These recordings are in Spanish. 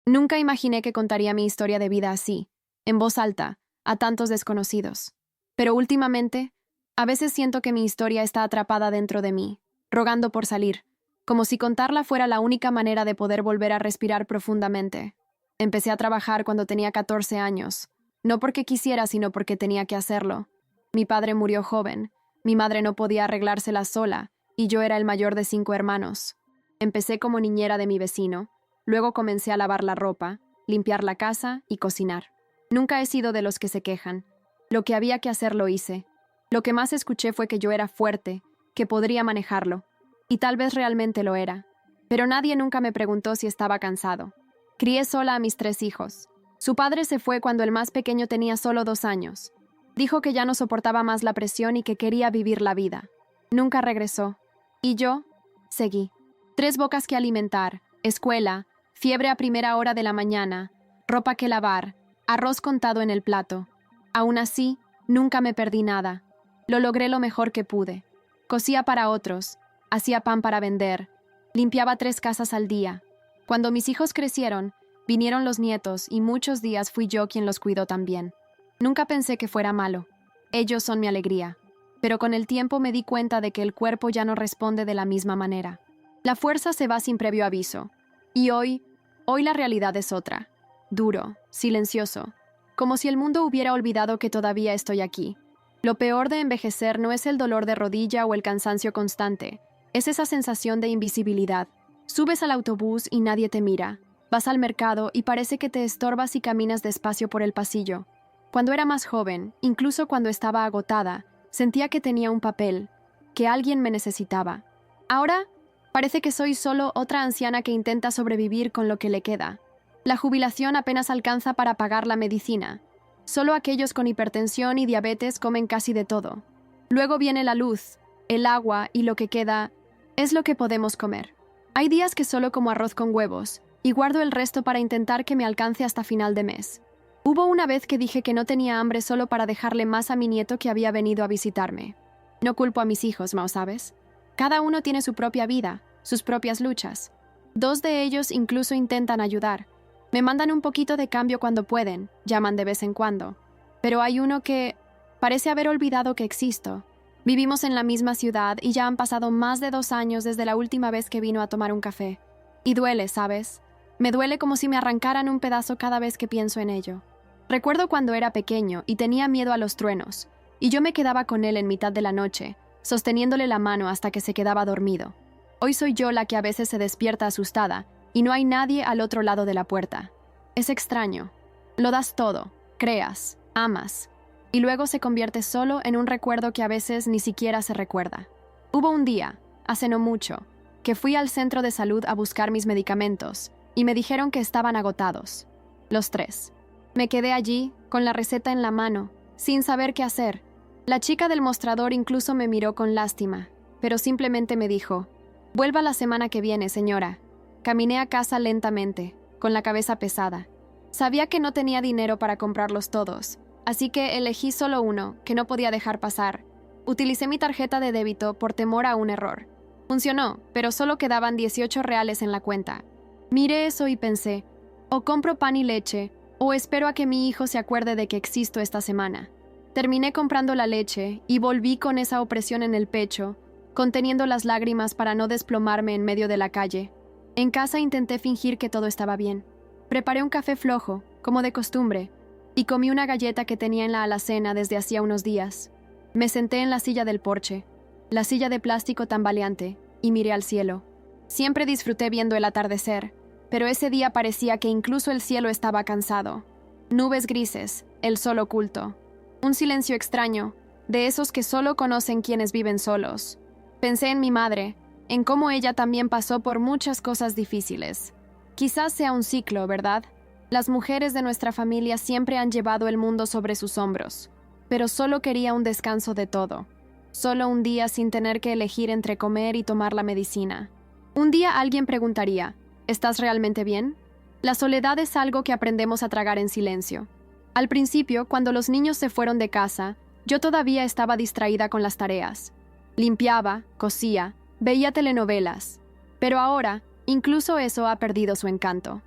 Nunca imaginé que contaría mi historia de vida así, en voz alta, a tantos desconocidos. Pero últimamente, a veces siento que mi historia está atrapada dentro de mí, rogando por salir, como si contarla fuera la única manera de poder volver a respirar profundamente. Empecé a trabajar cuando tenía 14 años, no porque quisiera, sino porque tenía que hacerlo. Mi padre murió joven, mi madre no podía arreglársela sola, y yo era el mayor de 5 hermanos. Empecé como niñera de mi vecino, luego comencé a lavar la ropa, limpiar la casa y cocinar. Nunca he sido de los que se quejan. Lo que había que hacer lo hice. Lo que más escuché fue que yo era fuerte, que podría manejarlo. Y tal vez realmente lo era. Pero nadie nunca me preguntó si estaba cansado. Crié sola a mis 3 hijos. Su padre se fue cuando el más pequeño tenía solo 2 años. Dijo que ya no soportaba más la presión y que quería vivir la vida. Nunca regresó. Y yo, seguí. 3 bocas que alimentar, escuela, fiebre a primera hora de la mañana, ropa que lavar, arroz contado en el plato. Aún así, nunca me perdí nada. Lo logré lo mejor que pude. Cosía para otros, hacía pan para vender, limpiaba 3 casas al día. Cuando mis hijos crecieron, vinieron los nietos y muchos días fui yo quien los cuidó también. Nunca pensé que fuera malo. Ellos son mi alegría. Pero con el tiempo me di cuenta de que el cuerpo ya no responde de la misma manera. La fuerza se va sin previo aviso. Y hoy la realidad es otra. Duro, silencioso. Como si el mundo hubiera olvidado que todavía estoy aquí. Lo peor de envejecer no es el dolor de rodilla o el cansancio constante. Es esa sensación de invisibilidad. Subes al autobús y nadie te mira. Vas al mercado y parece que te estorbas y caminas despacio por el pasillo. Cuando era más joven, incluso cuando estaba agotada, sentía que tenía un papel, que alguien me necesitaba. Ahora, parece que soy solo otra anciana que intenta sobrevivir con lo que le queda. La jubilación apenas alcanza para pagar la medicina. Solo aquellos con hipertensión y diabetes comen casi de todo. Luego viene la luz, el agua y lo que queda es lo que podemos comer. Hay días que solo como arroz con huevos y guardo el resto para intentar que me alcance hasta final de mes. Hubo una vez que dije que no tenía hambre solo para dejarle más a mi nieto que había venido a visitarme. No culpo a mis hijos, Mao, ¿sabes? Cada uno tiene su propia vida, sus propias luchas. 2 de ellos incluso intentan ayudar. Me mandan un poquito de cambio cuando pueden, llaman de vez en cuando. Pero hay uno que parece haber olvidado que existo. Vivimos en la misma ciudad y ya han pasado más de 2 años desde la última vez que vino a tomar un café. Y duele, ¿sabes? Me duele como si me arrancaran un pedazo cada vez que pienso en ello. Recuerdo cuando era pequeño y tenía miedo a los truenos, y yo me quedaba con él en mitad de la noche, sosteniéndole la mano hasta que se quedaba dormido. Hoy soy yo la que a veces se despierta asustada, y no hay nadie al otro lado de la puerta. Es extraño. Lo das todo, creas, amas, y luego se convierte solo en un recuerdo que a veces ni siquiera se recuerda. Hubo un día, hace no mucho, que fui al centro de salud a buscar mis medicamentos, y me dijeron que estaban agotados. Los 3. Me quedé allí, con la receta en la mano, sin saber qué hacer. La chica del mostrador incluso me miró con lástima, pero simplemente me dijo: «Vuelva la semana que viene, señora». Caminé a casa lentamente, con la cabeza pesada. Sabía que no tenía dinero para comprarlos todos, así que elegí solo uno, que no podía dejar pasar. Utilicé mi tarjeta de débito por temor a un error. Funcionó, pero solo quedaban 18 reales en la cuenta. Miré eso y pensé, o compro pan y leche, o espero a que mi hijo se acuerde de que existo esta semana. Terminé comprando la leche y volví con esa opresión en el pecho, conteniendo las lágrimas para no desplomarme en medio de la calle. En casa intenté fingir que todo estaba bien. Preparé un café flojo, como de costumbre, y comí una galleta que tenía en la alacena desde hacía unos días. Me senté en la silla del porche, la silla de plástico tambaleante, y miré al cielo. Siempre disfruté viendo el atardecer, pero ese día parecía que incluso el cielo estaba cansado. Nubes grises, el sol oculto. Un silencio extraño, de esos que solo conocen quienes viven solos. Pensé en mi madre, en cómo ella también pasó por muchas cosas difíciles. Quizás sea un ciclo, ¿verdad? Las mujeres de nuestra familia siempre han llevado el mundo sobre sus hombros, pero solo quería un descanso de todo. Solo un día sin tener que elegir entre comer y tomar la medicina. Un día alguien preguntaría: ¿estás realmente bien? La soledad es algo que aprendemos a tragar en silencio. Al principio, cuando los niños se fueron de casa, yo todavía estaba distraída con las tareas. Limpiaba, cosía, veía telenovelas. Pero ahora, incluso eso ha perdido su encanto.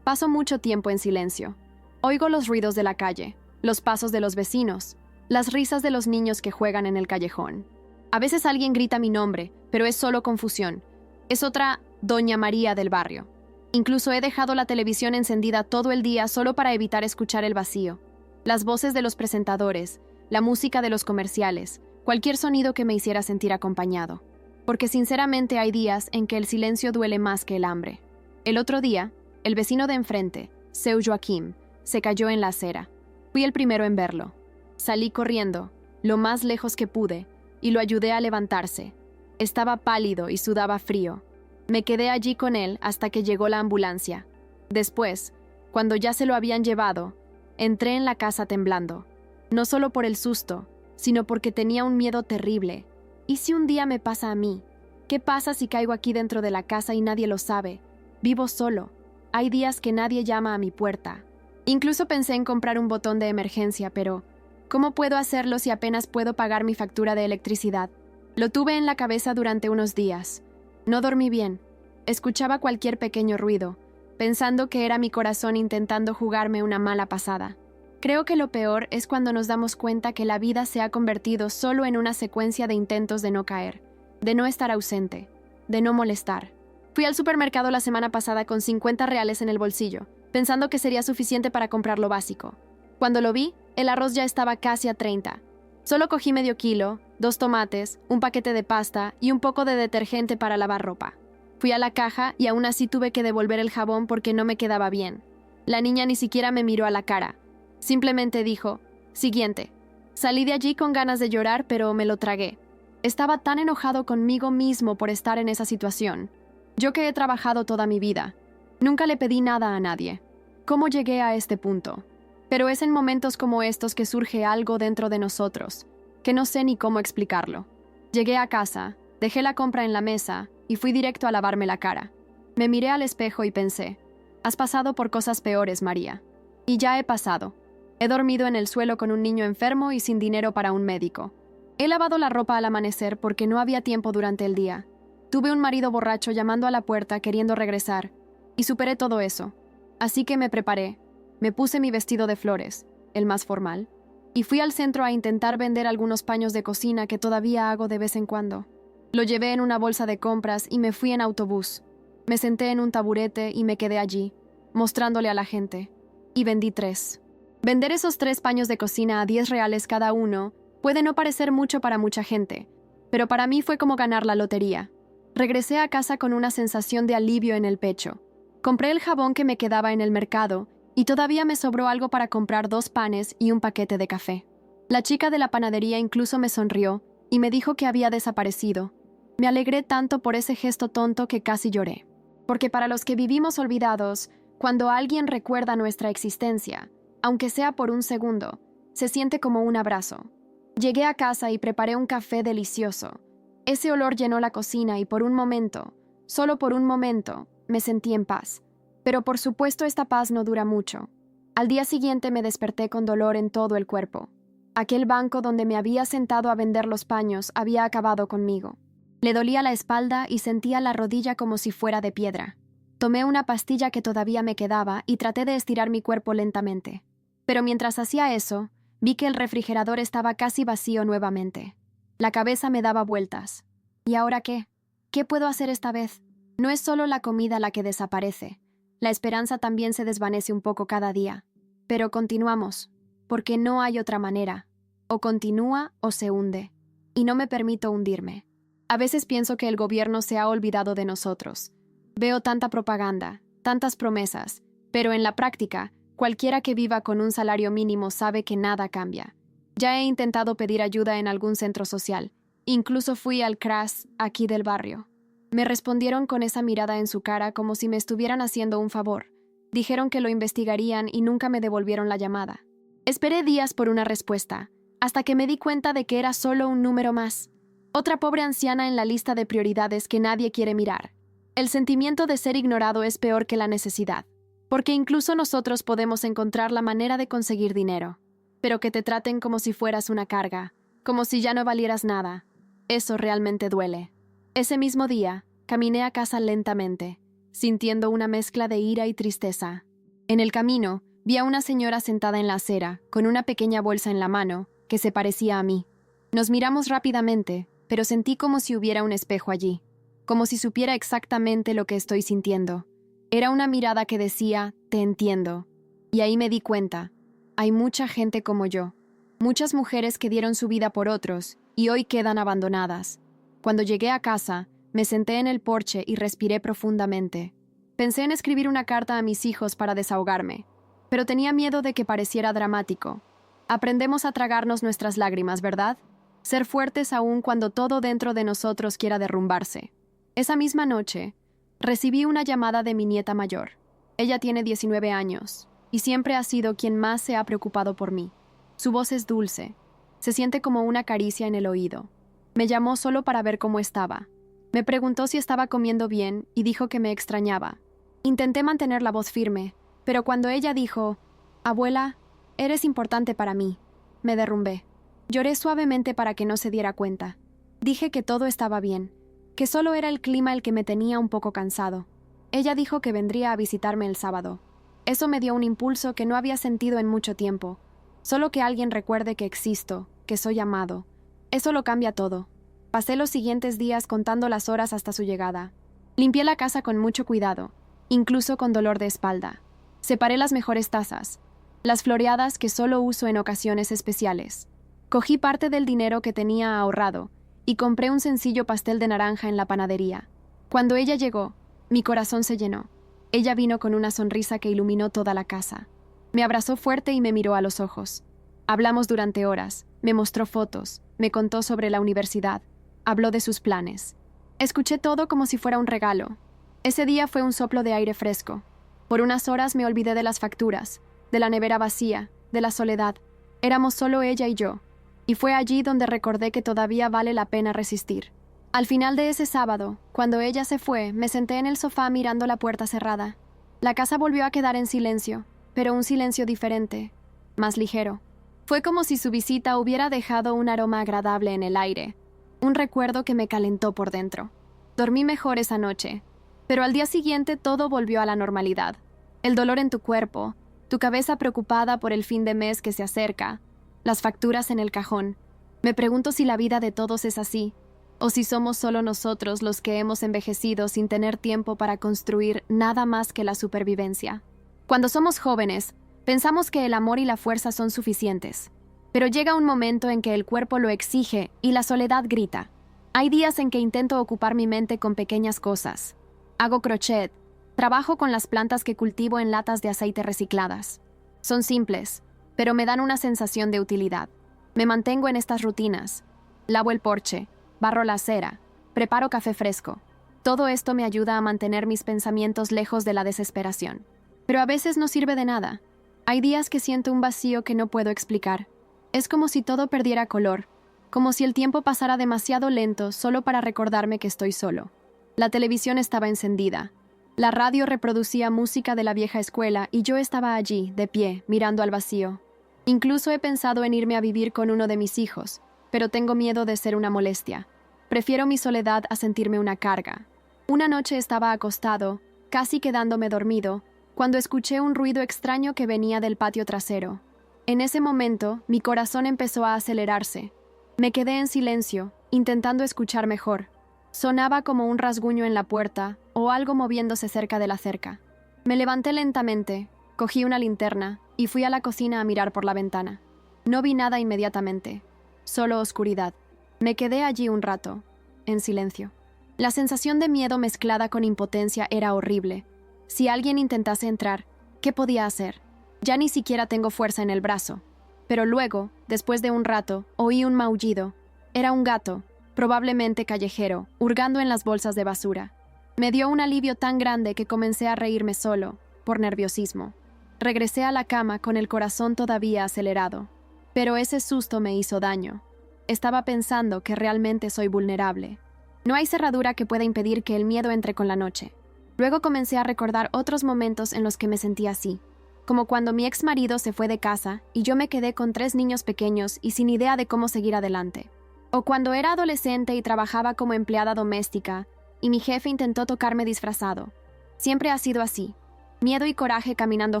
Paso mucho tiempo en silencio. Oigo los ruidos de la calle, los pasos de los vecinos, las risas de los niños que juegan en el callejón. A veces alguien grita mi nombre, pero es solo confusión. Es otra Doña María del barrio. Incluso he dejado la televisión encendida todo el día solo para evitar escuchar el vacío. Las voces de los presentadores, la música de los comerciales, cualquier sonido que me hiciera sentir acompañado. Porque sinceramente hay días en que el silencio duele más que el hambre. El otro día, el vecino de enfrente, Seu Joaquim, se cayó en la acera. Fui el primero en verlo. Salí corriendo, lo más lejos que pude, y lo ayudé a levantarse. Estaba pálido y sudaba frío. Me quedé allí con él hasta que llegó la ambulancia. Después, cuando ya se lo habían llevado, entré en la casa temblando. No solo por el susto, sino porque tenía un miedo terrible. ¿Y si un día me pasa a mí? ¿Qué pasa si caigo aquí dentro de la casa y nadie lo sabe? Vivo solo. Hay días que nadie llama a mi puerta. Incluso pensé en comprar un botón de emergencia, pero ¿cómo puedo hacerlo si apenas puedo pagar mi factura de electricidad? Lo tuve en la cabeza durante unos días. No dormí bien. Escuchaba cualquier pequeño ruido, pensando que era mi corazón intentando jugarme una mala pasada. Creo que lo peor es cuando nos damos cuenta que la vida se ha convertido solo en una secuencia de intentos de no caer, de no estar ausente, de no molestar. Fui al supermercado la semana pasada con 50 reales en el bolsillo, pensando que sería suficiente para comprar lo básico. Cuando lo vi, el arroz ya estaba casi a 30. Solo cogí medio kilo, 2 tomates, un paquete de pasta y un poco de detergente para lavar ropa. Fui a la caja y aún así tuve que devolver el jabón porque no me quedaba bien. La niña ni siquiera me miró a la cara. Simplemente dijo, siguiente. Salí de allí con ganas de llorar, pero me lo tragué. Estaba tan enojado conmigo mismo por estar en esa situación. Yo que he trabajado toda mi vida. Nunca le pedí nada a nadie. ¿Cómo llegué a este punto? Pero es en momentos como estos que surge algo dentro de nosotros, que no sé ni cómo explicarlo. Llegué a casa, dejé la compra en la mesa y fui directo a lavarme la cara. Me miré al espejo y pensé, has pasado por cosas peores, María. Y ya he pasado. He dormido en el suelo con un niño enfermo y sin dinero para un médico. He lavado la ropa al amanecer porque no había tiempo durante el día. Tuve un marido borracho llamando a la puerta queriendo regresar. Y superé todo eso. Así que me preparé. Me puse mi vestido de flores, el más formal, y fui al centro a intentar vender algunos paños de cocina que todavía hago de vez en cuando. Lo llevé en una bolsa de compras y me fui en autobús. Me senté en un taburete y me quedé allí, mostrándole a la gente. Y vendí 3. Vender esos 3 paños de cocina a 10 reales cada uno puede no parecer mucho para mucha gente, pero para mí fue como ganar la lotería. Regresé a casa con una sensación de alivio en el pecho. Compré el jabón que me quedaba en el mercado y todavía me sobró algo para comprar 2 panes y un paquete de café. La chica de la panadería incluso me sonrió y me dijo que había desaparecido. Me alegré tanto por ese gesto tonto que casi lloré. Porque para los que vivimos olvidados, cuando alguien recuerda nuestra existencia, aunque sea por un segundo, se siente como un abrazo. Llegué a casa y preparé un café delicioso. Ese olor llenó la cocina y por un momento, solo por un momento, me sentí en paz. Pero por supuesto esta paz no dura mucho. Al día siguiente me desperté con dolor en todo el cuerpo. Aquel banco donde me había sentado a vender los paños había acabado conmigo. Le dolía la espalda y sentía la rodilla como si fuera de piedra. Tomé una pastilla que todavía me quedaba y traté de estirar mi cuerpo lentamente. Pero mientras hacía eso, vi que el refrigerador estaba casi vacío nuevamente. La cabeza me daba vueltas. ¿Y ahora qué? ¿Qué puedo hacer esta vez? No es solo la comida la que desaparece. La esperanza también se desvanece un poco cada día. Pero continuamos, porque no hay otra manera. O continúa o se hunde. Y no me permito hundirme. A veces pienso que el gobierno se ha olvidado de nosotros. Veo tanta propaganda, tantas promesas, pero en la práctica, cualquiera que viva con un salario mínimo sabe que nada cambia. Ya he intentado pedir ayuda en algún centro social. Incluso fui al CRAS aquí del barrio. Me respondieron con esa mirada en su cara como si me estuvieran haciendo un favor. Dijeron que lo investigarían y nunca me devolvieron la llamada. Esperé días por una respuesta, hasta que me di cuenta de que era solo un número más. Otra pobre anciana en la lista de prioridades que nadie quiere mirar. El sentimiento de ser ignorado es peor que la necesidad, porque incluso nosotros podemos encontrar la manera de conseguir dinero, pero que te traten como si fueras una carga, como si ya no valieras nada. Eso realmente duele. Ese mismo día, caminé a casa lentamente, sintiendo una mezcla de ira y tristeza. En el camino, vi a una señora sentada en la acera, con una pequeña bolsa en la mano, que se parecía a mí. Nos miramos rápidamente, pero sentí como si hubiera un espejo allí, como si supiera exactamente lo que estoy sintiendo. Era una mirada que decía, te entiendo. Y ahí me di cuenta, hay mucha gente como yo, muchas mujeres que dieron su vida por otros y hoy quedan abandonadas. Cuando llegué a casa, me senté en el porche y respiré profundamente. Pensé en escribir una carta a mis hijos para desahogarme, pero tenía miedo de que pareciera dramático. Aprendemos a tragarnos nuestras lágrimas, ¿verdad? Ser fuertes aún cuando todo dentro de nosotros quiera derrumbarse. Esa misma noche, recibí una llamada de mi nieta mayor. Ella tiene 19 años y siempre ha sido quien más se ha preocupado por mí. Su voz es dulce. Se siente como una caricia en el oído. Me llamó solo para ver cómo estaba. Me preguntó si estaba comiendo bien y dijo que me extrañaba. Intenté mantener la voz firme, pero cuando ella dijo, «Abuela, eres importante para mí», me derrumbé. Lloré suavemente para que no se diera cuenta. Dije que todo estaba bien, que solo era el clima el que me tenía un poco cansado. Ella dijo que vendría a visitarme el sábado. Eso me dio un impulso que no había sentido en mucho tiempo. Solo que alguien recuerde que existo, que soy amado. Eso lo cambia todo. Pasé los siguientes días contando las horas hasta su llegada. Limpié la casa con mucho cuidado, incluso con dolor de espalda. Separé las mejores tazas, las floreadas que solo uso en ocasiones especiales. Cogí parte del dinero que tenía ahorrado y compré un sencillo pastel de naranja en la panadería. Cuando ella llegó, mi corazón se llenó. Ella vino con una sonrisa que iluminó toda la casa. Me abrazó fuerte y me miró a los ojos. Hablamos durante horas, me mostró fotos, me contó sobre la universidad, habló de sus planes. Escuché todo como si fuera un regalo. Ese día fue un soplo de aire fresco. Por unas horas me olvidé de las facturas, de la nevera vacía, de la soledad. Éramos solo ella y yo. Y fue allí donde recordé que todavía vale la pena resistir. Al final de ese sábado, cuando ella se fue, me senté en el sofá mirando la puerta cerrada. La casa volvió a quedar en silencio, pero un silencio diferente, más ligero. Fue como si su visita hubiera dejado un aroma agradable en el aire, un recuerdo que me calentó por dentro. Dormí mejor esa noche, pero al día siguiente todo volvió a la normalidad. El dolor en tu cuerpo, tu cabeza preocupada por el fin de mes que se acerca, las facturas en el cajón. Me pregunto si la vida de todos es así, o si somos solo nosotros los que hemos envejecido sin tener tiempo para construir nada más que la supervivencia. Cuando somos jóvenes, pensamos que el amor y la fuerza son suficientes, pero llega un momento en que el cuerpo lo exige y la soledad grita. Hay días en que intento ocupar mi mente con pequeñas cosas. Hago crochet, trabajo con las plantas que cultivo en latas de aceite recicladas. Son simples, pero me dan una sensación de utilidad. Me mantengo en estas rutinas. Lavo el porche, barro la acera, preparo café fresco. Todo esto me ayuda a mantener mis pensamientos lejos de la desesperación. Pero a veces no sirve de nada. Hay días que siento un vacío que no puedo explicar. Es como si todo perdiera color, como si el tiempo pasara demasiado lento solo para recordarme que estoy solo. La televisión estaba encendida. La radio reproducía música de la vieja escuela y yo estaba allí, de pie, mirando al vacío. Incluso he pensado en irme a vivir con uno de mis hijos, pero tengo miedo de ser una molestia. Prefiero mi soledad a sentirme una carga. Una noche estaba acostado, casi quedándome dormido, cuando escuché un ruido extraño que venía del patio trasero. En ese momento, mi corazón empezó a acelerarse. Me quedé en silencio, intentando escuchar mejor. Sonaba como un rasguño en la puerta o algo moviéndose cerca de la cerca. Me levanté lentamente, cogí una linterna y fui a la cocina a mirar por la ventana. No vi nada inmediatamente, solo oscuridad. Me quedé allí un rato, en silencio. La sensación de miedo mezclada con impotencia era horrible. Si alguien intentase entrar, ¿qué podía hacer? Ya ni siquiera tengo fuerza en el brazo. Pero luego, después de un rato, oí un maullido. Era un gato, probablemente callejero, hurgando en las bolsas de basura. Me dio un alivio tan grande que comencé a reírme solo, por nerviosismo. Regresé a la cama con el corazón todavía acelerado. Pero ese susto me hizo daño. Estaba pensando que realmente soy vulnerable. No hay cerradura que pueda impedir que el miedo entre con la noche. Luego comencé a recordar otros momentos en los que me sentí así, como cuando mi ex marido se fue de casa y yo me quedé con 3 niños pequeños y sin idea de cómo seguir adelante. O cuando era adolescente y trabajaba como empleada doméstica y mi jefe intentó tocarme disfrazado. Siempre ha sido así. Miedo y coraje caminando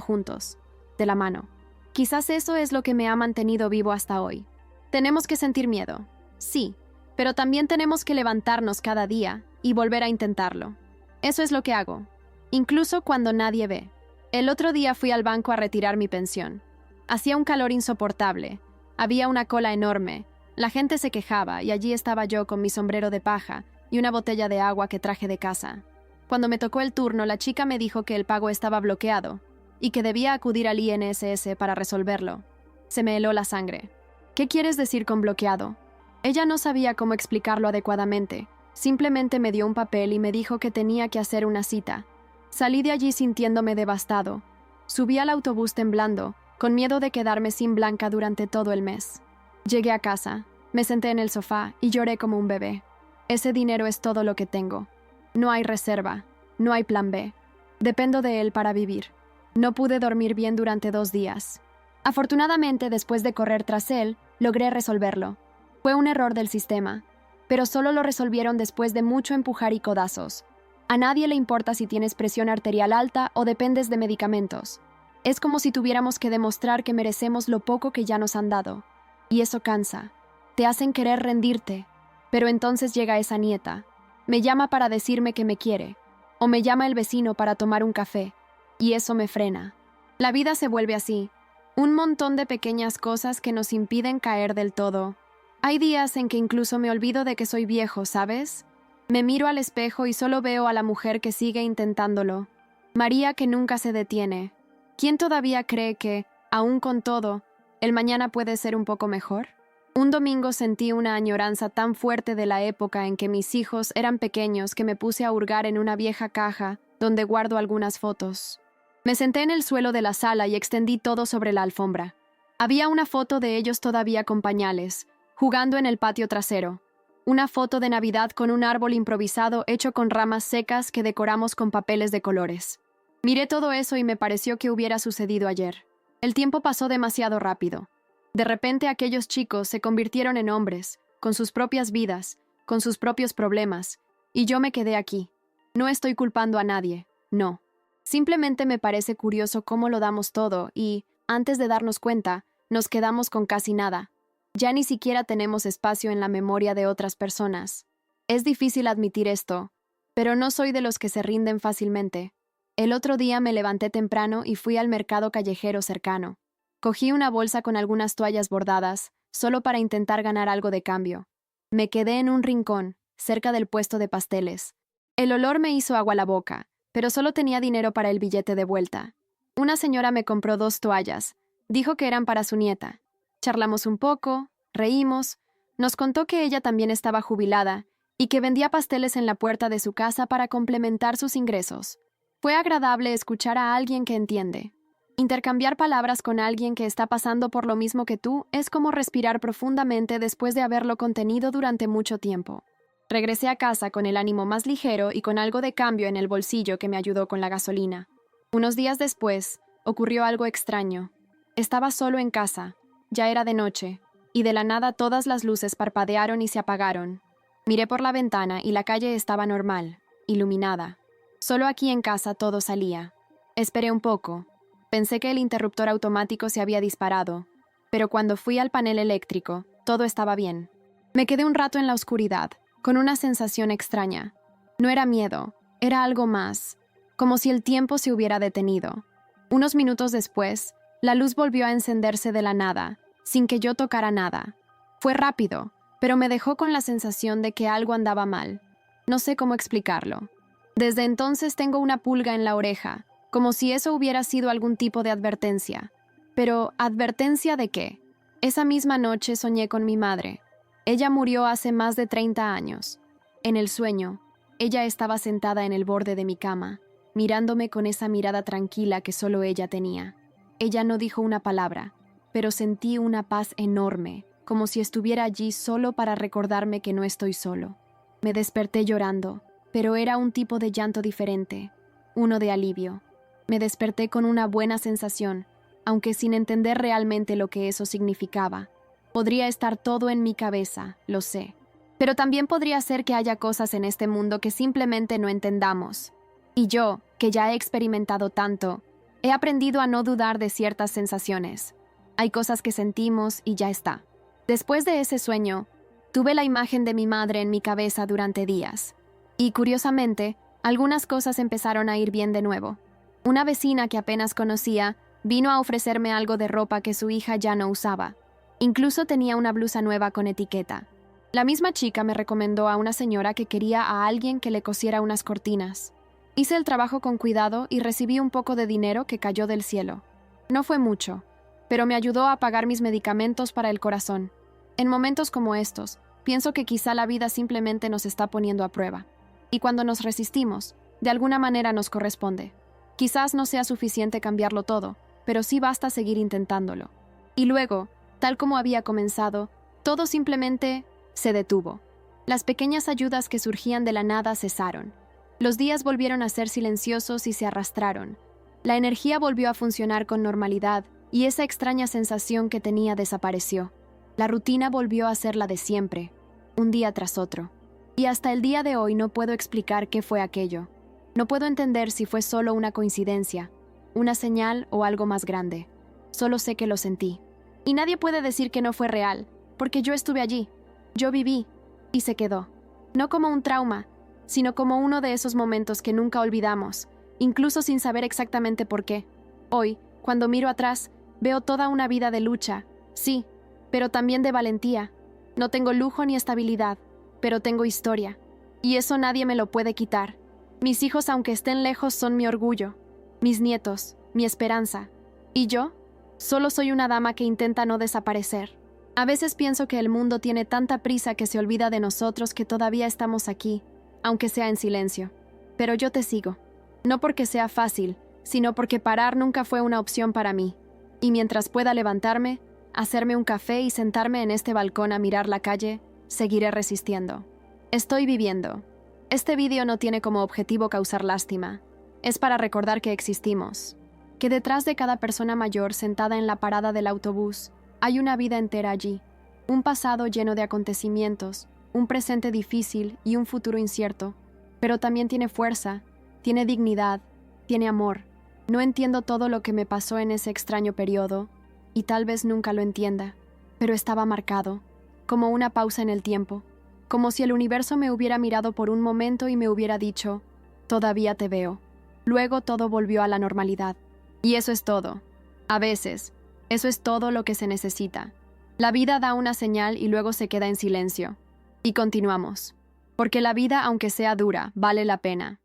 juntos, de la mano. Quizás eso es lo que me ha mantenido vivo hasta hoy. Tenemos que sentir miedo, sí, pero también tenemos que levantarnos cada día y volver a intentarlo. Eso es lo que hago, incluso cuando nadie ve. El otro día fui al banco a retirar mi pensión. Hacía un calor insoportable, había una cola enorme, la gente se quejaba y allí estaba yo con mi sombrero de paja y una botella de agua que traje de casa. Cuando me tocó el turno, la chica me dijo que el pago estaba bloqueado y que debía acudir al INSS para resolverlo. Se me heló la sangre. ¿Qué quieres decir con bloqueado? Ella no sabía cómo explicarlo adecuadamente. Simplemente me dio un papel y me dijo que tenía que hacer una cita. Salí de allí sintiéndome devastado. Subí al autobús temblando, con miedo de quedarme sin Blanca durante todo el mes. Llegué a casa, me senté en el sofá y lloré como un bebé. Ese dinero es todo lo que tengo. No hay reserva, no hay plan B. Dependo de él para vivir. No pude dormir bien durante 2 días. Afortunadamente, después de correr tras él, logré resolverlo. Fue un error del sistema, pero solo lo resolvieron después de mucho empujar y codazos. A nadie le importa si tienes presión arterial alta o dependes de medicamentos. Es como si tuviéramos que demostrar que merecemos lo poco que ya nos han dado. Y eso cansa. Te hacen querer rendirte. Pero entonces llega esa nieta. Me llama para decirme que me quiere. O me llama el vecino para tomar un café. Y eso me frena. La vida se vuelve así. Un montón de pequeñas cosas que nos impiden caer del todo. Hay días en que incluso me olvido de que soy viejo, ¿sabes? Me miro al espejo y solo veo a la mujer que sigue intentándolo. María que nunca se detiene. ¿Quién todavía cree que, aún con todo, el mañana puede ser un poco mejor? Un domingo sentí una añoranza tan fuerte de la época en que mis hijos eran pequeños que me puse a hurgar en una vieja caja donde guardo algunas fotos. Me senté en el suelo de la sala y extendí todo sobre la alfombra. Había una foto de ellos todavía con pañales, jugando en el patio trasero. Una foto de Navidad con un árbol improvisado hecho con ramas secas que decoramos con papeles de colores. Miré todo eso y me pareció que hubiera sucedido ayer. El tiempo pasó demasiado rápido. De repente aquellos chicos se convirtieron en hombres, con sus propias vidas, con sus propios problemas, y yo me quedé aquí. No estoy culpando a nadie, no. Simplemente me parece curioso cómo lo damos todo y, antes de darnos cuenta, nos quedamos con casi nada. Ya ni siquiera tenemos espacio en la memoria de otras personas. Es difícil admitir esto, pero no soy de los que se rinden fácilmente. El otro día me levanté temprano y fui al mercado callejero cercano. Cogí una bolsa con algunas toallas bordadas, solo para intentar ganar algo de cambio. Me quedé en un rincón, cerca del puesto de pasteles. El olor me hizo agua la boca, pero solo tenía dinero para el billete de vuelta. Una señora me compró 2 toallas. Dijo que eran para su nieta. Charlamos un poco, reímos. Nos contó que ella también estaba jubilada y que vendía pasteles en la puerta de su casa para complementar sus ingresos. Fue agradable escuchar a alguien que entiende. Intercambiar palabras con alguien que está pasando por lo mismo que tú es como respirar profundamente después de haberlo contenido durante mucho tiempo. Regresé a casa con el ánimo más ligero y con algo de cambio en el bolsillo que me ayudó con la gasolina. Unos días después, ocurrió algo extraño. Estaba solo en casa, ya era de noche, y de la nada todas las luces parpadearon y se apagaron. Miré por la ventana y la calle estaba normal, iluminada. Solo aquí en casa todo salía. Esperé un poco. Pensé que el interruptor automático se había disparado, pero cuando fui al panel eléctrico, todo estaba bien. Me quedé un rato en la oscuridad, con una sensación extraña. No era miedo, era algo más, como si el tiempo se hubiera detenido. Unos minutos después, la luz volvió a encenderse de la nada, sin que yo tocara nada. Fue rápido, pero me dejó con la sensación de que algo andaba mal. No sé cómo explicarlo. Desde entonces tengo una pulga en la oreja, como si eso hubiera sido algún tipo de advertencia. Pero, ¿advertencia de qué? Esa misma noche soñé con mi madre. Ella murió hace más de 30 años. En el sueño, ella estaba sentada en el borde de mi cama, mirándome con esa mirada tranquila que solo ella tenía. Ella no dijo una palabra, pero sentí una paz enorme, como si estuviera allí solo para recordarme que no estoy solo. Me desperté llorando, pero era un tipo de llanto diferente, uno de alivio. Me desperté con una buena sensación, aunque sin entender realmente lo que eso significaba. Podría estar todo en mi cabeza, lo sé. Pero también podría ser que haya cosas en este mundo que simplemente no entendamos. Y yo, que ya he experimentado tanto, he aprendido a no dudar de ciertas sensaciones. Hay cosas que sentimos y ya está. Después de ese sueño, tuve la imagen de mi madre en mi cabeza durante días. Y curiosamente, algunas cosas empezaron a ir bien de nuevo. Una vecina que apenas conocía vino a ofrecerme algo de ropa que su hija ya no usaba. Incluso tenía una blusa nueva con etiqueta. La misma chica me recomendó a una señora que quería a alguien que le cosiera unas cortinas. Hice el trabajo con cuidado y recibí un poco de dinero que cayó del cielo. No fue mucho, pero me ayudó a pagar mis medicamentos para el corazón. En momentos como estos, pienso que quizá la vida simplemente nos está poniendo a prueba. Y cuando nos resistimos, de alguna manera nos corresponde. Quizás no sea suficiente cambiarlo todo, pero sí basta seguir intentándolo. Y luego, tal como había comenzado, todo simplemente se detuvo. Las pequeñas ayudas que surgían de la nada cesaron. Los días volvieron a ser silenciosos y se arrastraron. La energía volvió a funcionar con normalidad y esa extraña sensación que tenía desapareció. La rutina volvió a ser la de siempre, un día tras otro. Y hasta el día de hoy no puedo explicar qué fue aquello. No puedo entender si fue solo una coincidencia, una señal o algo más grande. Solo sé que lo sentí. Y nadie puede decir que no fue real, porque yo estuve allí. Yo viví, y se quedó. No como un trauma, sino como uno de esos momentos que nunca olvidamos, incluso sin saber exactamente por qué. Hoy, cuando miro atrás, veo toda una vida de lucha, sí, pero también de valentía. No tengo lujo ni estabilidad, pero tengo historia. Y eso nadie me lo puede quitar. Mis hijos, aunque estén lejos, son mi orgullo. Mis nietos, mi esperanza. ¿Y yo? Solo soy una dama que intenta no desaparecer. A veces pienso que el mundo tiene tanta prisa que se olvida de nosotros que todavía estamos aquí, aunque sea en silencio. Pero yo te sigo. No porque sea fácil, sino porque parar nunca fue una opción para mí. Y mientras pueda levantarme, hacerme un café y sentarme en este balcón a mirar la calle, seguiré resistiendo. Estoy viviendo. Este vídeo no tiene como objetivo causar lástima. Es para recordar que existimos. Que detrás de cada persona mayor sentada en la parada del autobús, hay una vida entera allí. Un pasado lleno de acontecimientos, un presente difícil y un futuro incierto. Pero también tiene fuerza, tiene dignidad, tiene amor. No entiendo todo lo que me pasó en ese extraño periodo, y tal vez nunca lo entienda, pero estaba marcado, como una pausa en el tiempo, como si el universo me hubiera mirado por un momento y me hubiera dicho, todavía te veo. Luego todo volvió a la normalidad. Y eso es todo. A veces, eso es todo lo que se necesita. La vida da una señal y luego se queda en silencio. Y continuamos. Porque la vida, aunque sea dura, vale la pena.